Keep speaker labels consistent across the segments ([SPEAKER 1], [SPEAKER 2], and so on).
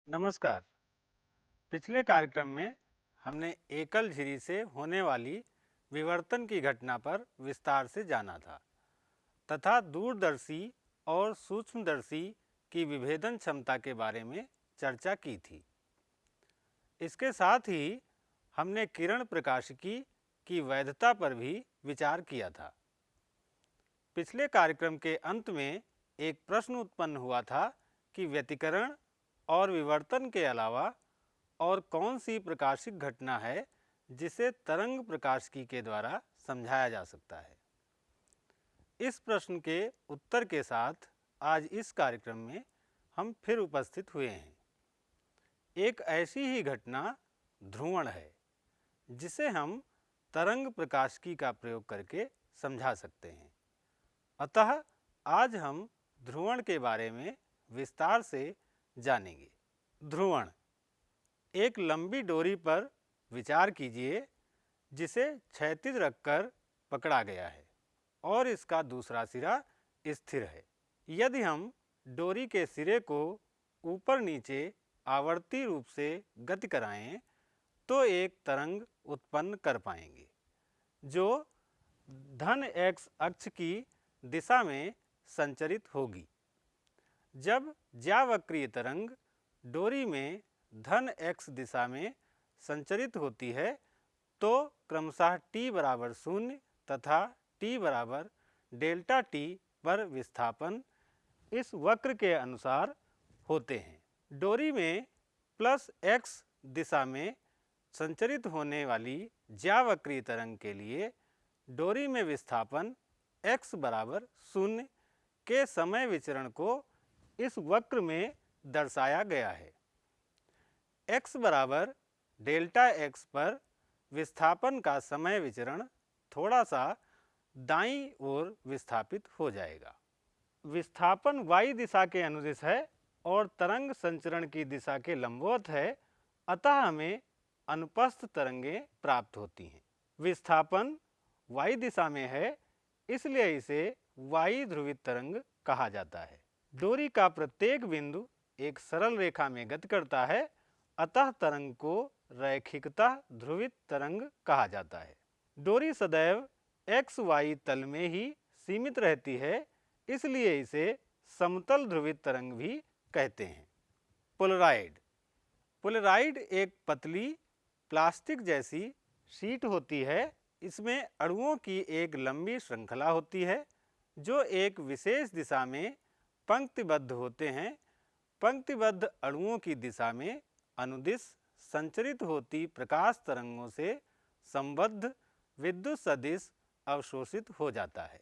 [SPEAKER 1] नमस्कार। पिछले कार्यक्रम में हमने एकल झिरी से होने वाली विवर्तन की घटना पर विस्तार से जाना था तथा दूरदर्शी और सूक्ष्मदर्शी की विभेदन क्षमता के बारे में चर्चा की थी। इसके साथ ही हमने किरण प्रकाशिकी की वैधता पर भी विचार किया था। पिछले कार्यक्रम के अंत में एक प्रश्न उत्पन्न हुआ था कि व्यतिकरण और विवर्तन के अलावा और कौन सी प्रकाशिक घटना है जिसे तरंग प्रकाशिकी के द्वारा समझाया जा सकता है। इस प्रश्न के उत्तर के साथ आज इस कार्यक्रम में हम फिर उपस्थित हुए हैं। एक ऐसी ही घटना ध्रुवण है जिसे हम तरंग प्रकाशिकी का प्रयोग करके समझा सकते हैं। अतः आज हम ध्रुवण के बारे में विस्तार से जानेंगे। ध्रुवण, एक लंबी डोरी पर विचार कीजिए जिसे क्षैतिज रखकर पकड़ा गया है और इसका दूसरा सिरा स्थिर है। यदि हम डोरी के सिरे को ऊपर नीचे आवर्ती रूप से गति कराएं तो एक तरंग उत्पन्न कर पाएंगे जो धन x अक्ष की दिशा में संचरित होगी। जब ज्यावक्रीय तरंग डोरी में धन x दिशा में संचरित होती है तो क्रमशः t बराबर 0 तथा t बराबर डेल्टा t पर विस्थापन इस वक्र के अनुसार होते हैं। डोरी में प्लस x दिशा में संचरित होने वाली ज्यावक्रीय तरंग के लिए डोरी में विस्थापन x बराबर 0 के समय विचरण को इस वक्र में दर्शाया गया है। x बराबर डेल्टा x पर विस्थापन का समय विचरण थोड़ा सा दाईं ओर विस्थापित हो जाएगा। विस्थापन y दिशा के अनुदिश है और तरंग संचरण की दिशा के लंबवत है, अतः हमें अनुपस्थ तरंगें प्राप्त होती हैं। विस्थापन y दिशा में है, इसलिए इसे y ध्रुवित तरंग कहा जाता है। डोरी का प्रत्येक बिंदु एक सरल रेखा में गति करता है, अतः तरंग को रैखिकतः ध्रुवित तरंग कहा जाता है। डोरी सदैव x y तल में ही सीमित रहती है, इसलिए इसे समतल ध्रुवित तरंग भी कहते हैं। पोलराइड, पोलराइड एक पतली प्लास्टिक जैसी शीट होती है। इसमें अणुओं की एक लंबी श्रृंखला होती है जो एक विशेष दिशा में पंक्तिबद्ध होते हैं। पंक्तिबद्ध अणुओं की दिशा में अनुदिश संचरित होती प्रकाश तरंगों से संबद्ध विद्युत सदिश अवशोषित हो जाता है।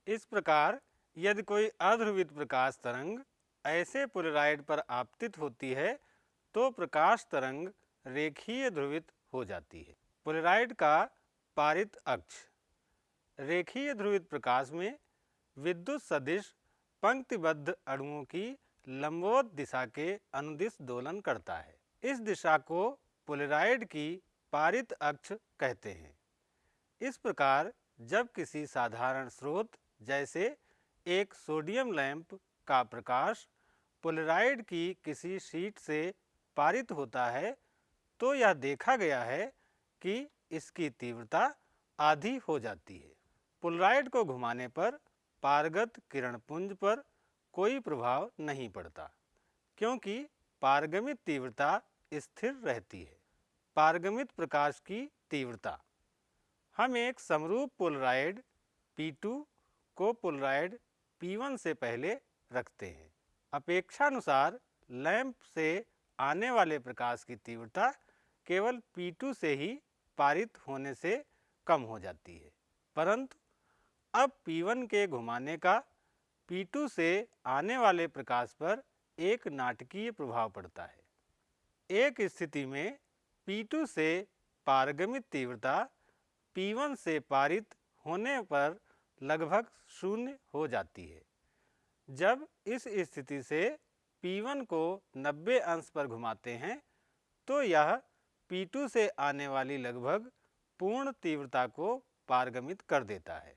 [SPEAKER 1] इस प्रकार यदि कोई अध्रुवित प्रकाश तरंग ऐसे पोलराइड पर आपतित होती है तो प्रकाश तरंग रेखीय ध्रुवित हो जाती है। पोलराइड का पारित अक्ष, रेखीय ध्रुवित प्रकाश में विद्युत सदिश पंक्तिबद्ध अणुओं की लंबवत दिशा के अनुदिश दोलन करता है। इस दिशा को पोलराइड की पारित अक्ष कहते हैं। इस प्रकार जब किसी साधारण स्रोत जैसे एक सोडियम लैंप का प्रकाश पोलराइड की किसी शीट से पारित होता है तो यह देखा गया है कि इसकी तीव्रता आधी हो जाती है। पोलराइड को घुमाने पर पारगत किरणपुंज पर कोई प्रभाव नहीं पड़ता क्योंकि पारगमित तीव्रता स्थिर रहती है। पारगमित प्रकाश की तीव्रता, हम एक समरूप पोलराइड P2 को पोलराइड P1 से पहले रखते हैं। अपेक्षानुसार लैंप से आने वाले प्रकाश की तीव्रता केवल P2 से ही पारित होने से कम हो जाती है, परंतु अब P1 के घुमाने का P2 से आने वाले प्रकाश पर एक नाटकीय प्रभाव पड़ता है। एक स्थिति में P2 से पारगमित तीव्रता P1 से पारित होने पर लगभग शून्य हो जाती है। जब इस स्थिति से P1 को 90 अंश पर घुमाते हैं तो यह P2 से आने वाली लगभग पूर्ण तीव्रता को पारगमित कर देता है।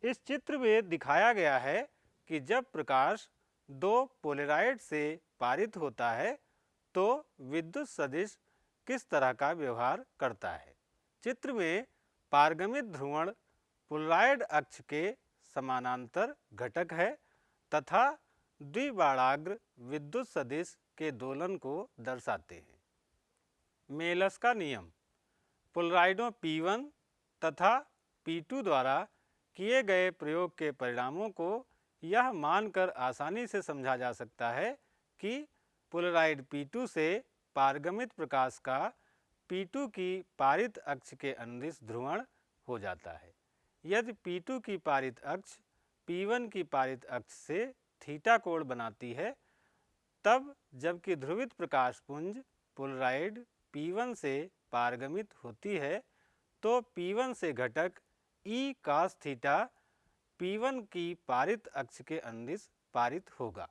[SPEAKER 1] इस चित्र में दिखाया गया है कि जब प्रकाश दो पोलराइड से पारित होता है तो विद्युत सदिश किस तरह का व्यवहार करता है। चित्र में पारगमित ध्रुवण पोलराइड अक्ष के समानांतर घटक है तथा द्विबाणाग्र विद्युत सदिश के दोलन को दर्शाते हैं। मेलस का नियम पोलराइडों P1 तथा P2 द्वारा किए गए प्रयोग के परिणामों को यह मानकर आसानी से समझा जा सकता है कि पोलराइड P2 से पारगमित प्रकाश का P2 की पारित अक्ष के अनुदिश ध्रुवण हो जाता है। यदि P2 की पारित अक्ष P1 की पारित अक्ष से थीटा कोण बनाती है, तब जबकि ध्रुवित प्रकाश पुंज पोलराइड P1 से पारगमित होती है तो P1 से घटक E cos थीटा P1 की पारित अक्ष के अनुदिश पारित होगा।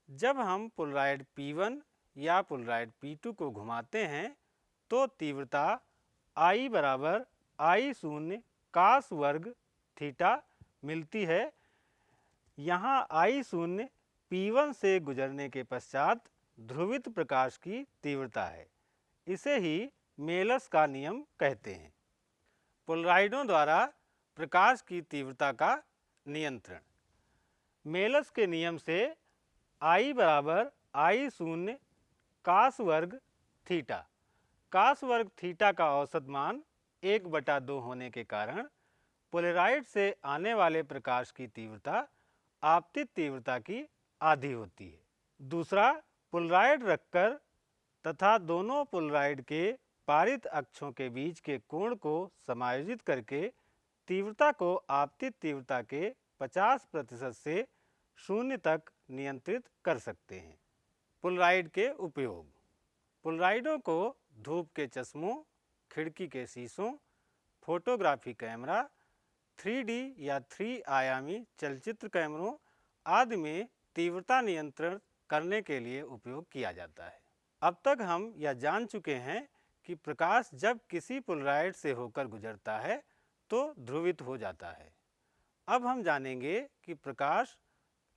[SPEAKER 1] जब हम पोलराइड P1 या पोलराइड P2 को घुमाते हैं तो तीव्रता I बराबर I शून्य cos वर्ग थीटा मिलती है। यहाँ I शून्य P1 से गुजरने के पश्चात ध्रुवित प्रकाश की तीव्रता है। इसे ही मेलस का नियम कहते हैं। पोलराइडों द्वारा प्रकाश की तीव्रता का नियंत्रण। मेलस के नियम से I बराबर I शून्य cos वर्ग थीटा। cos वर्ग थीटा का औसत मान 1/2 होने के कारण पोलराइड से आने वाले प्रकाश की तीव्रता आपतित तीव्रता की आधी होती है। दूसरा, पोलराइड रखकर तथा दोनों पोलराइड के पारित अक्षों के बीच के कोण को समायोजित करके तीव्रता को आपतित तीव्रता के 50% से 0 तक नियंत्रित कर सकते हैं। पोलराइड के उपयोग। पोलराइडों को धूप के चश्मों, खिड़की के शीशों, फोटोग्राफी कैमरा, 3D या 3 आयामी चलचित्र कैमरों आदि में तीव्रता नियंत्रण करने के लिए उपयोग किया जाता है। अब तक हम यह जान चुके हैं कि प्रकाश जब किसी पोलराइड से होकर गुजरता है तो ध्रुवित हो जाता है। अब हम जानेंगे कि प्रकाश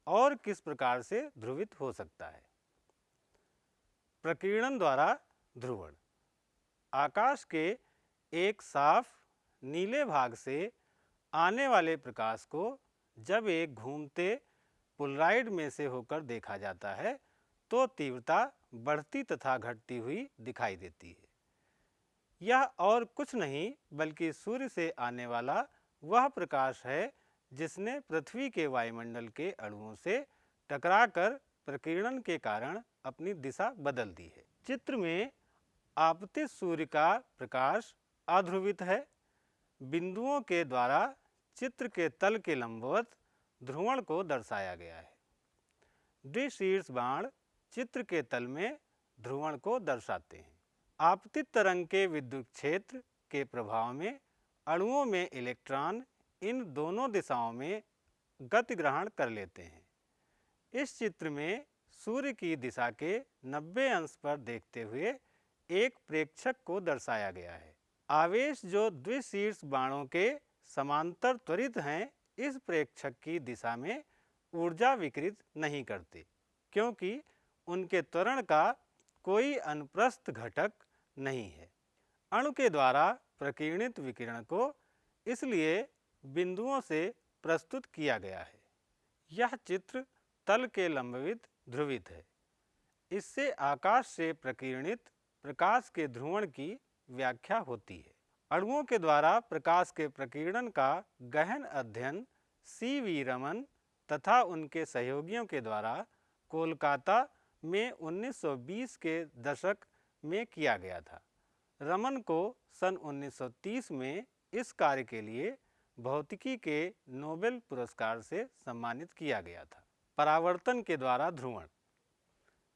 [SPEAKER 1] और किस प्रकार से ध्रुवित हो सकता है। प्रकीर्णन द्वारा ध्रुवण। आकाश के एक साफ नीले भाग से आने वाले प्रकाश को जब एक घूमते पोलराइड में से होकर देखा जाता है तो तीव्रता बढ़ती तथा घटती हुई दिखाई देती है। यह और कुछ नहीं बल्कि सूर्य से आने वाला वह प्रकाश है जिसने पृथ्वी के वायुमंडल के अणुओं से टकराकर प्रकीर्णन के कारण अपनी दिशा बदल दी है। चित्र में आपतित सूर्य का प्रकाश अध्रुवित है। बिंदुओं के द्वारा चित्र के तल के लंबवत ध्रुवण को दर्शाया गया है। द्विशीर्ष बाण चित्र के तल में ध्रुवण को दर्शाते हैं। आपतित तरंग के विद्युत क्षेत्र के प्रभाव में अणुओं में इलेक्ट्रॉन इन दोनों दिशाओं में गति ग्रहण कर लेते हैं। इस चित्र में सूर्य की दिशा के 90 अंश पर देखते हुए एक प्रेक्षक को दर्शाया गया है। आवेश जो द्विशीर्ष बाणों के समांतर त्वरित हैं, इस प्रेक्षक की दिशा में ऊर्जा विकृत नहीं करते क्योंकि उनके त्वरण का कोई अनुप्रस्थ घटक नहीं है। अणु के द्वारा प्रकीर्णित विकिरण को इसलिए बिंदुओं से प्रस्तुत किया गया है। यह चित्र तल के लंबवित ध्रुवित है। इससे आकाश से प्रकीर्णित प्रकाश के ध्रुवण की व्याख्या होती है। अणुओं के द्वारा प्रकाश के प्रकीर्णन का गहन अध्ययन C.V. रमन तथा उनके सहयोगियों के द्वारा कोलकाता में 1920 के दशक में किया गया था। रमन को सन 1930 में इस कार्य के लिए भौतिकी के नोबेल पुरस्कार से सम्मानित किया गया था। परावर्तन के द्वारा ध्रुवण।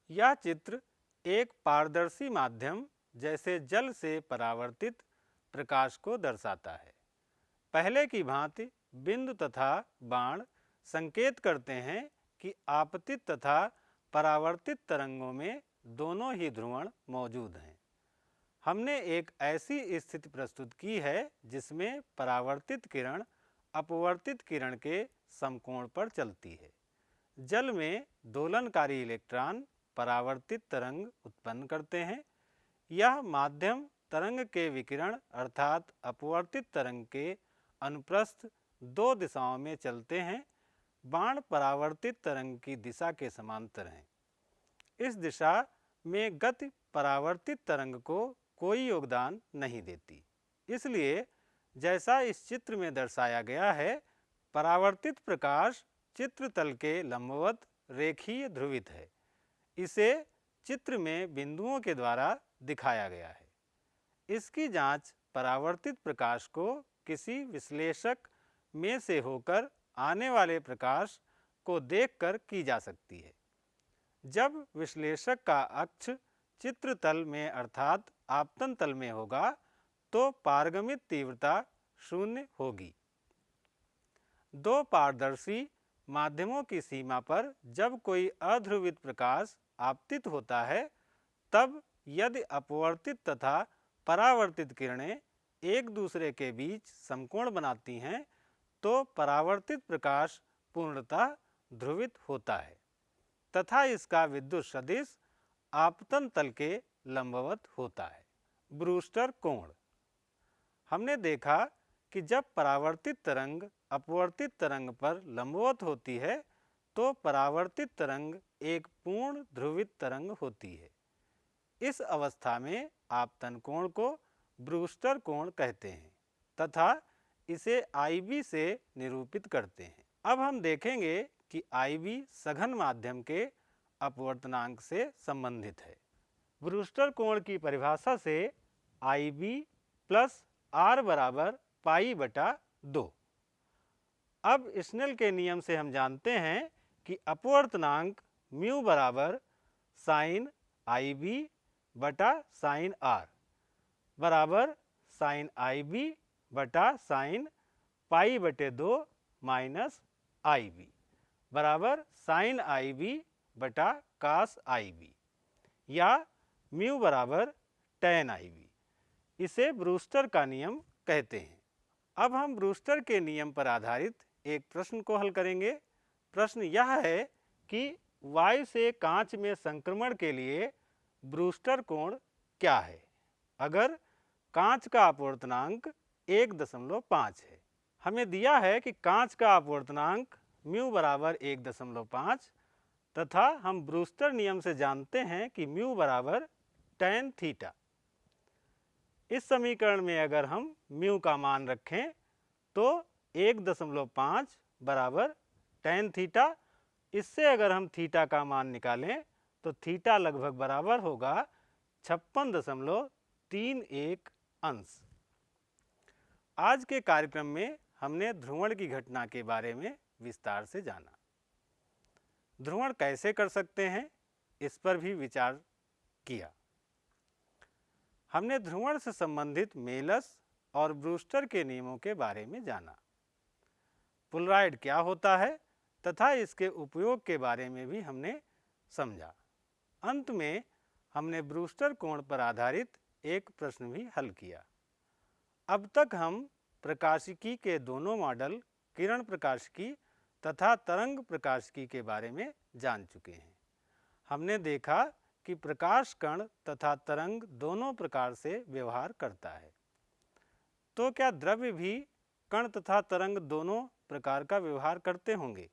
[SPEAKER 1] यह चित्र एक पारदर्शी माध्यम जैसे जल से परावर्तित प्रकाश को दर्शाता है। पहले की भांति बिंदु तथा बाण संकेत करते हैं कि आपतित तथा परावर्तित तरंगों में दोनों ही ध्रुवण मौजूद हैं। हमने एक ऐसी स्थिति प्रस्तुत की है जिसमें परावर्तित किरण अपवर्तित किरण के समकोण पर चलती है। जल में दोलनकारी इलेक्ट्रॉन परावर्तित तरंग उत्पन्न करते हैं। यह माध्यम तरंग के विकिरण अर्थात अपवर्तित तरंग के अनुप्रस्थ दो दिशाओं में चलते हैं। बाण परावर्तित तरंग की दिशा के समांतर हैं। इस दिशा में गति परावर्तित तरंग को कोई योगदान नहीं देती। इसलिए जैसा इस चित्र में दर्शाया गया है, परावर्तित प्रकाश चित्र तल के लंबवत रेखीय ध्रुवित है। इसे चित्र में बिंदुओं के द्वारा दिखाया गया है। इसकी जांच परावर्तित प्रकाश को किसी विश्लेषक में से होकर आने वाले प्रकाश को देखकर की जा सकती है। जब विश्लेषक का अक्ष चित्र तल में अर्थात आपतन तल में होगा तो पारगमित तीव्रता 0 होगी। दो पारदर्शी माध्यमों की सीमा पर जब कोई अध्रुवित प्रकाश आपतित होता है, तब यदि अपवर्तित तथा परावर्तित किरणें एक दूसरे के बीच समकोण बनाती हैं तो परावर्तित प्रकाश पूर्णतः ध्रुवित होता है तथा इसका विद्युत सदिश आपतन तल के लंबवत होता है। ब्रूस्टर कोण। हमने देखा कि जब परावर्तित तरंग अपवर्तित तरंग पर लंबवत होती है तो परावर्तित तरंग एक पूर्ण ध्रुवित तरंग होती है। इस अवस्था में आपतन कोण को ब्रूस्टर कोण कहते हैं तथा इसे IB से निरूपित करते हैं। अब हम देखेंगे कि IB सघन माध्यम के अपवर्तनांक से संबंधित है। ब्रूस्टर कोण की परिभाषा से IB प्लस R बराबर पाई बटा 2। अब स्नेल के नियम से हम जानते हैं कि अपवर्तनांक म्यू बराबर साइन IB बटा साइन R बराबर साइन IB बटा साइन पाई बटे 2 माइनस IB बराबर साइन IB बटा कास IB या म्यू बराबर tan IB। इसे ब्रूस्टर का नियम कहते हैं। अब हम ब्रूस्टर के नियम पर आधारित एक प्रश्न को हल करेंगे। प्रश्न यह है कि वायु से कांच में संक्रमण के लिए ब्रूस्टर कोण क्या है अगर कांच का अपवर्तनांक 1.5 है। हमें दिया है कि कांच का अपवर्तनांक म्यू बराबर 1.5 तथा हम ब्रूस्टर नियम से जानते हैं कि म्यू बराबर tan थीटा। इस समीकरण में अगर हम म्यू का मान रखें तो 1.5 बराबर tan थीटा। इससे अगर हम थीटा का मान निकालें तो थीटा लगभग बराबर होगा 56.31 अंश। आज के कार्यक्रम में हमने ध्रुवण की घटना के बारे में विस्तार से जाना। ध्रुवण कैसे कर सकते हैं, इस पर भी विचार किया। हमने ध्रुवण से संबंधित मेलस और ब्रूस्टर के नियमों के बारे में जाना। पोलराइड क्या होता है तथा इसके उपयोग के बारे में भी हमने समझा। अंत में हमने ब्रूस्टर कोण पर आधारित एक प्रश्न भी हल किया। अब तक हम प्रकाशिकी के दोनों मॉडल किरण प्रकाशिकी तथा तरंग प्रकाशिकी के बारे में जान चुके हैं। हमने देखा कि प्रकाश कण तथा तरंग दोनों प्रकार से व्यवहार करता है। तो क्या द्रव्य भी कण तथा तरंग दोनों प्रकार का व्यवहार करते होंगे?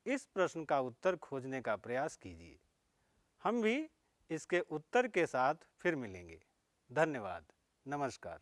[SPEAKER 1] इस प्रश्न का उत्तर खोजने का प्रयास कीजिए। हम भी इसके उत्तर के साथ फिर मिलेंगे। धन्यवाद। नमस्कार।